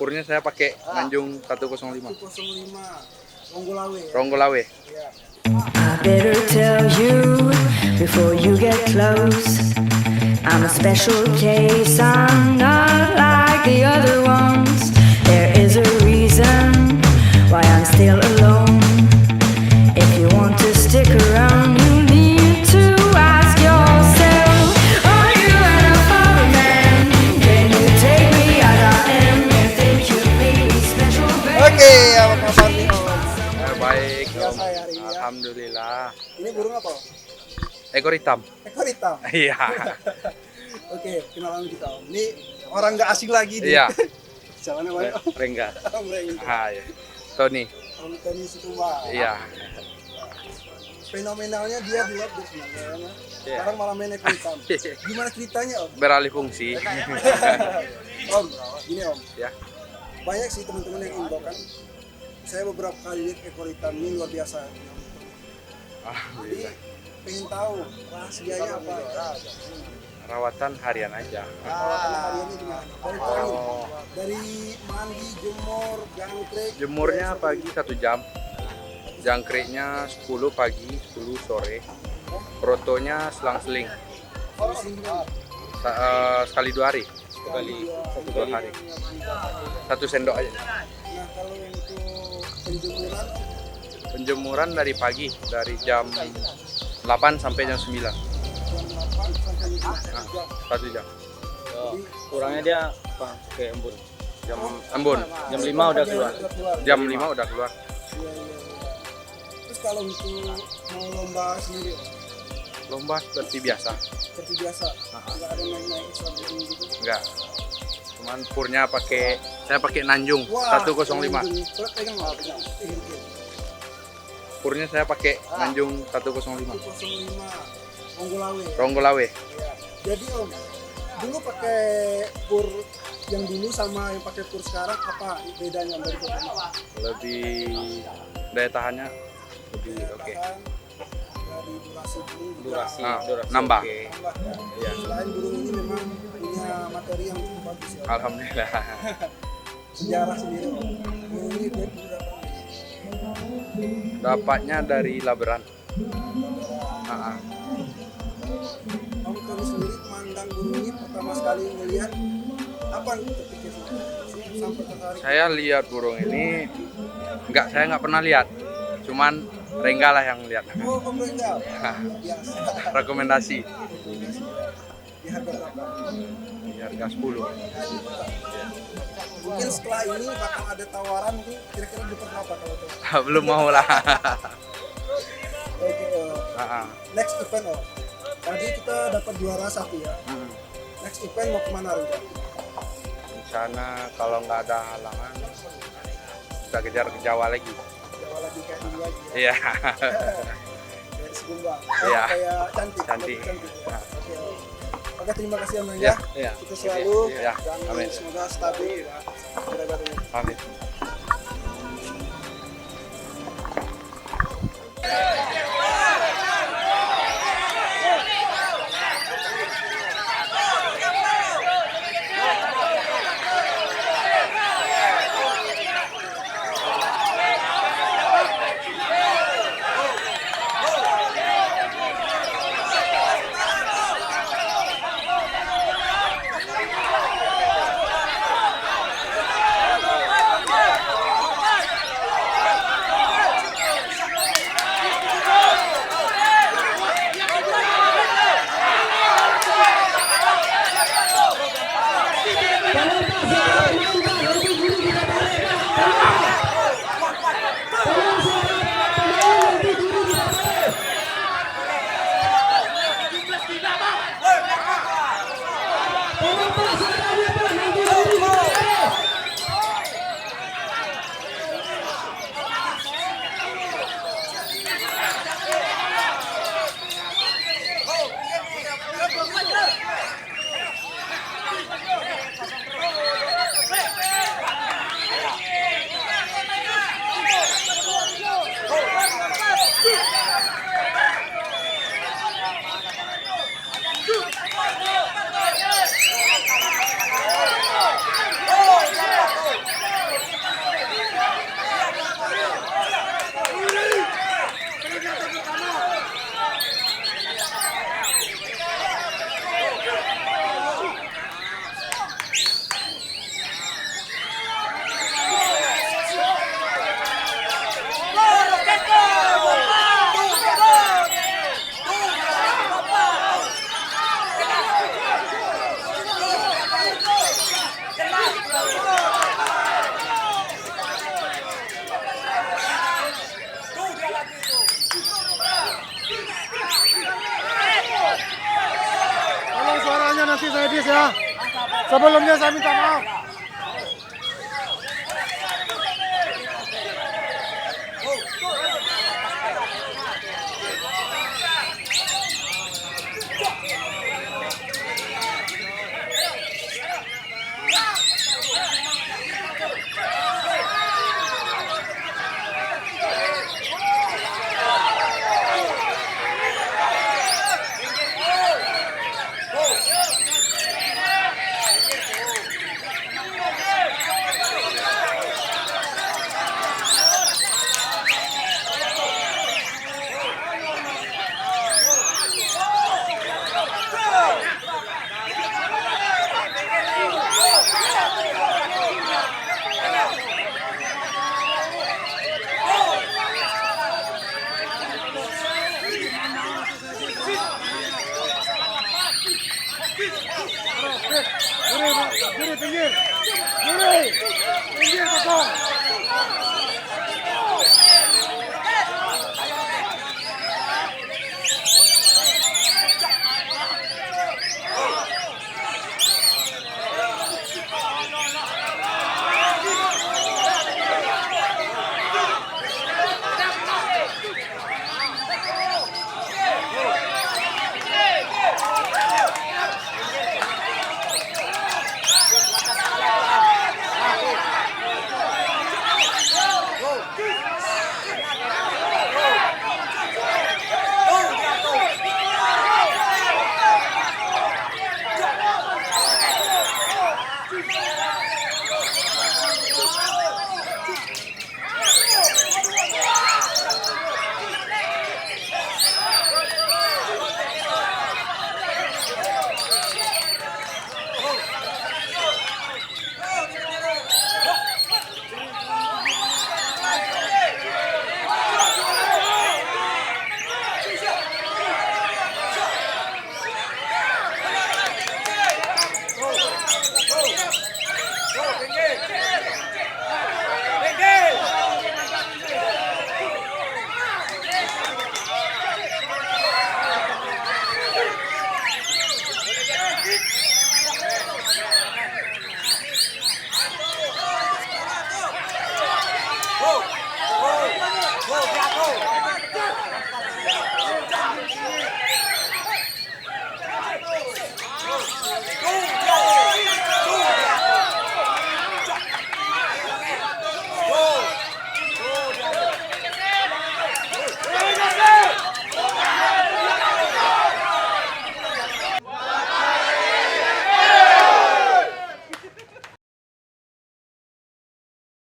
Purnya saya pakai Nanjung 105. 105 Ronggolawe. Ronggolawe. Ya. I better tell you before you get close. I'm a special case, I'm not like the other ones. There is a reason why I'm still alone. If you want to stick around, you need to ask yourself, are you enough of a man? Can you take me as I am? You think you made me special, baby? Oke, apa kabar nih Om? Baik, Biasa ya hari ini ya. Alhamdulillah. Ini burung apa? Ekor hitam. Ekor hitam. Iya. Oke, kenalan kita Om. Ini orang nggak asing lagi nih. Iya. Siapa namanya Om? Rengga. Om Rengga. Ah, iya. Tony. Om Tony Situma. Iya. Fenomenalnya dia di web sebenarnya. Iya. Sekarang malah main ekor hitam. Gimana ceritanya Om? Beralih fungsi. Om, gini Om. Ya. Banyak sih teman-teman yang info kan. Saya beberapa kali lihat ekor hitam ini luar biasa. Jadi Alhamdulillah. pengen tahu rahasianya apa? Rawatan harian aja. Perawatan hariannya gimana? Dari pagi, Oh. dari mandi, jemur, jangkrik. Jemurnya pagi 1 jam. Jangkriknya 10 pagi, 10 sore. Protonya selang-seling. Sekali 2 hari. Sekali 2 hari. 1 sendok aja. Nah kalau untuk penjemuran, Penjemuran dari pagi, dari jam 8 sampai jam 9. jam 8 sampai jam 1 jam. Kurangnya dia apa? Kayak embun. Jam embun. Jam 5 udah keluar. Jam 5 udah keluar. Iya. Terus kalau untuk mau lomba sendiri, Lomba seperti biasa. seperti biasa, nggak ada naik-naik strategi gitu. Enggak. Cuman purnya saya pakai Nanjung 105. Pegang nggak? Pegang. Purnya saya pakai Nanjung 105. 105 Ronggolawe. Ronggolawe. Ya. Jadi Om, dulu pakai pur yang dulu sama yang pakai pur sekarang apa bedanya Om, dari pertama? Lebih daya tahannya lebih oke. Tahan, dari durasi burung juga Durasi, Ah, durasi nambah. oke. tambah. Iya. Selain burung ini memang punya materi yang cukup bagus ya. Alhamdulillah. Sejarah sendiri Om. Burung ini berapa? Dapatnya dari Laberan. Ah, ah. Om Tony sendiri memandang burung ini pertama sekali melihat apa yang terpikir sampai tertarik? Saya lihat burung ini saya nggak pernah lihat. Cuman Rengga lah yang lihat. Oh, Om Rengga. Biasa. Rekomendasi Di harga berapa? di harga 10. Mungkin setelah ini bakal ada tawaran mungkin kira-kira dapat berapa kalau itu? Belum mau lah. Oke, Ah, ah. next event Om. Tadi kita dapat juara 1 ya. Hmm. Next event mau kemana Rengga? Rencana kalau nggak ada halangan kita kejar ke Jawa lagi. Jawa lagi kayak dulu lagi ya. Iya. Kayak Segumbang. Iya. Kayak cantik. Cantik. Cantik. Ya. Nah. Oke. Oke, terima kasih Om Rengga. Ya, iya. Kita selalu Iya. dan Amin. semoga stabil ya. Baru-baru. Amin. ya. Sebelumnya saya minta maaf. Pinggir, pinggir, pinggir, kosong.